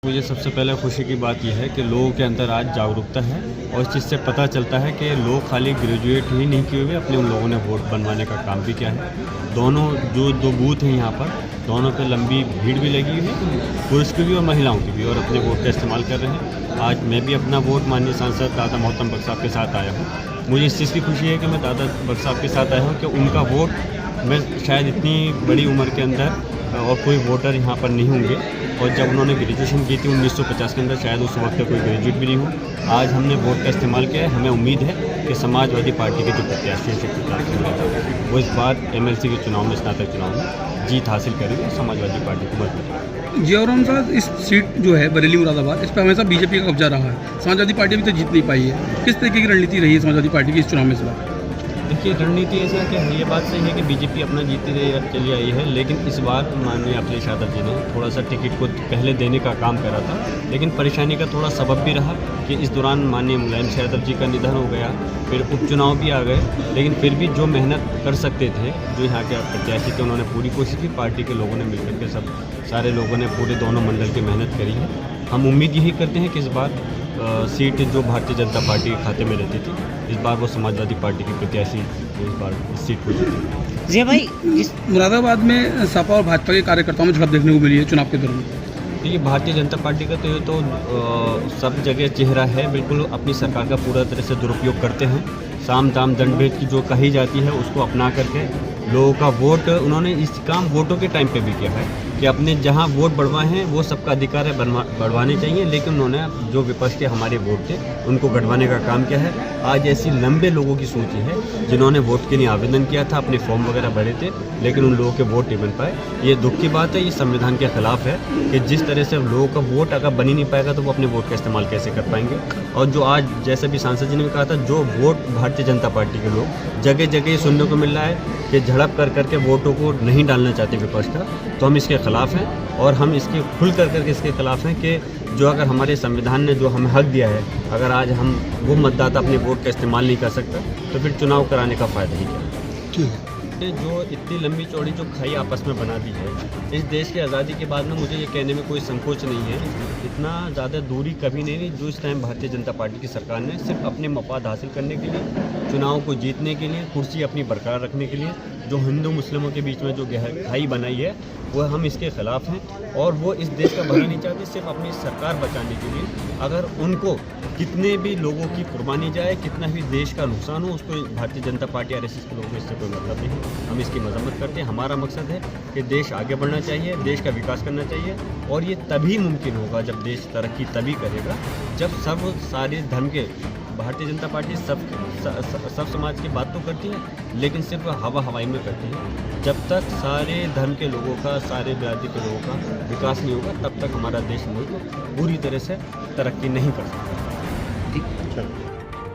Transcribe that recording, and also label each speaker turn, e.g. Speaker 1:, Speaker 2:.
Speaker 1: मुझे सबसे पहले खुशी की बात यह है कि लोगों के अंदर आज जागरूकता है और इस चीज़ से पता चलता है कि लोग खाली ग्रेजुएट ही नहीं किए हुए, अपने उन लोगों ने वोट बनवाने का काम भी किया है। दोनों जो दो बूथ हैं यहाँ पर, दोनों पे लंबी भीड़ भी लगी हुई है, पुरुष की भी और महिलाओं की भी, और अपने वोट का इस्तेमाल कर रहे हैं। आज मैं भी अपना वोट माननीय सांसद दादा मोहतरम बख्श साहब के साथ आया हूँ। मुझे इस चीज़ की खुशी है कि मैं दादा बख्श साहब के साथ आया हूँ कि उनका वोट मैं शायद इतनी बड़ी उम्र के अंदर और कोई वोटर यहाँ पर नहीं होंगे। और जब उन्होंने ग्रेजुएशन की थी 1950 के अंदर, शायद उस वक्त कोई ग्रेजुएट भी नहीं हो। आज हमने वोट का इस्तेमाल किया है। हमें उम्मीद है कि समाजवादी पार्टी के जो प्रत्याशी है वो इस बार एमएलसी के चुनाव में, स्नातक चुनाव में जीत हासिल करेंगे, समाजवादी पार्टी को मत करेंगे।
Speaker 2: जी, और हम साहब इस सीट जो है बरेली मुरादाबाद, इस पर हमेशा बीजेपी का कब्जा रहा है। समाजवादी पार्टी भी तो जीत नहीं पाई है। किस तरीके की रणनीति रही है समाजवादी पार्टी की इस चुनाव में इस बार?
Speaker 1: देखिए, रणनीति ऐसा है कि ये बात सही है कि बीजेपी अपना जीतती रही चली आई है, लेकिन इस बार माननीय अखिलेश यादव जी ने थोड़ा सा टिकट को पहले देने का काम करा था, लेकिन परेशानी का थोड़ा सबब भी रहा कि इस दौरान माननीय मुलायम सिंह यादव जी का निधन हो गया, फिर उपचुनाव भी आ गए। लेकिन फिर भी जो मेहनत कर सकते थे, जो यहाँ के प्रत्याशी थे, उन्होंने पूरी कोशिश की। पार्टी के लोगों ने मिलकर के सारे लोगों ने पूरे दोनों मंडल की मेहनत करी है। हम उम्मीद यही करते हैं कि इस बार सीट जो भारतीय जनता पार्टी के खाते में रहती थी, इस बार वो समाजवादी पार्टी की प्रत्याशी इस बार इस सीट को जीती।
Speaker 2: जी भाई, इस मुरादाबाद में सपा और भाजपा के कार्यकर्ताओं में झड़प देखने को मिली है चुनाव के दौरान।
Speaker 1: ये भारतीय जनता पार्टी का तो ये तो सब जगह चेहरा है। बिल्कुल अपनी सरकार का पूरा तरह से दुरुपयोग करते हैं। साम दाम दंड भेद की जो कही जाती है उसको अपना करके लोगों का वोट, उन्होंने इस काम वोटों के टाइम पे भी किया है कि अपने जहां वोट बढ़वाए हैं वो सबका अधिकार है, बढ़वाने चाहिए, लेकिन उन्होंने जो विपक्ष के हमारे वोट थे उनको गढ़वाने का काम किया है। आज ऐसी लंबे लोगों की सूची है जिन्होंने वोट के लिए आवेदन किया था, अपने फॉर्म वगैरह भरे थे, लेकिन उन लोगों के वोट नहीं बन पाए। ये दुख की बात है, ये संविधान के खिलाफ है कि जिस तरह से लोगों का वोट अगर बन ही नहीं पाएगा तो वो अपने वोट का इस्तेमाल कैसे कर पाएंगे। और जो आज जैसे भी सांसद जी ने कहा था, जो वोट भारतीय जनता पार्टी के लोग जगह जगह सुनने को मिल रहा है कि झड़प कर करके वोटों को नहीं डालना चाहते विपक्ष का, तो हम इसके खिलाफ हैं। और हम इसके खुल कर करके इसके खिलाफ हैं कि जो अगर हमारे संविधान ने जो हमें हक दिया है, अगर आज हम वो मतदाता अपने वोट का इस्तेमाल नहीं कर सकता तो फिर चुनाव कराने का फ़ायदा ही क्या है। जो इतनी लंबी चौड़ी जो खाई आपस में बना दी है, इस देश की आज़ादी के बाद में मुझे ये कहने में कोई संकोच नहीं है, इतना ज़्यादा दूरी कभी नहीं रही जो इस टाइम भारतीय जनता पार्टी की सरकार ने सिर्फ अपने मफाद हासिल करने के लिए, चुनाव को जीतने के लिए, कुर्सी अपनी बरकरार रखने के लिए, जो हिंदू मुस्लिमों के बीच में जो खाई बनाई है, वो हम इसके खिलाफ हैं। और वो इस देश का भला नहीं चाहते, सिर्फ अपनी सरकार बचाने के लिए। अगर उनको कितने भी लोगों की कुर्बानी जाए, कितना भी देश का नुकसान हो, उसको भारतीय जनता पार्टी आरएसएस के लोगों को इससे कोई मतलब नहीं। हम इसकी मजम्मत करते हैं। हमारा मकसद है कि देश आगे बढ़ना चाहिए, देश का विकास करना चाहिए, और ये तभी मुमकिन होगा जब देश तरक्की तभी करेगा जब सब सारे धर्म के, भारतीय जनता पार्टी सब समाज की बात तो करती है लेकिन सिर्फ हवाई में करती है। जब तक सारे धर्म के लोगों का, सारे बिरादरी के लोगों का विकास नहीं होगा, तब तक हमारा देश मुल्क पूरी तरह से तरक्की नहीं कर सकता।
Speaker 2: ठीक।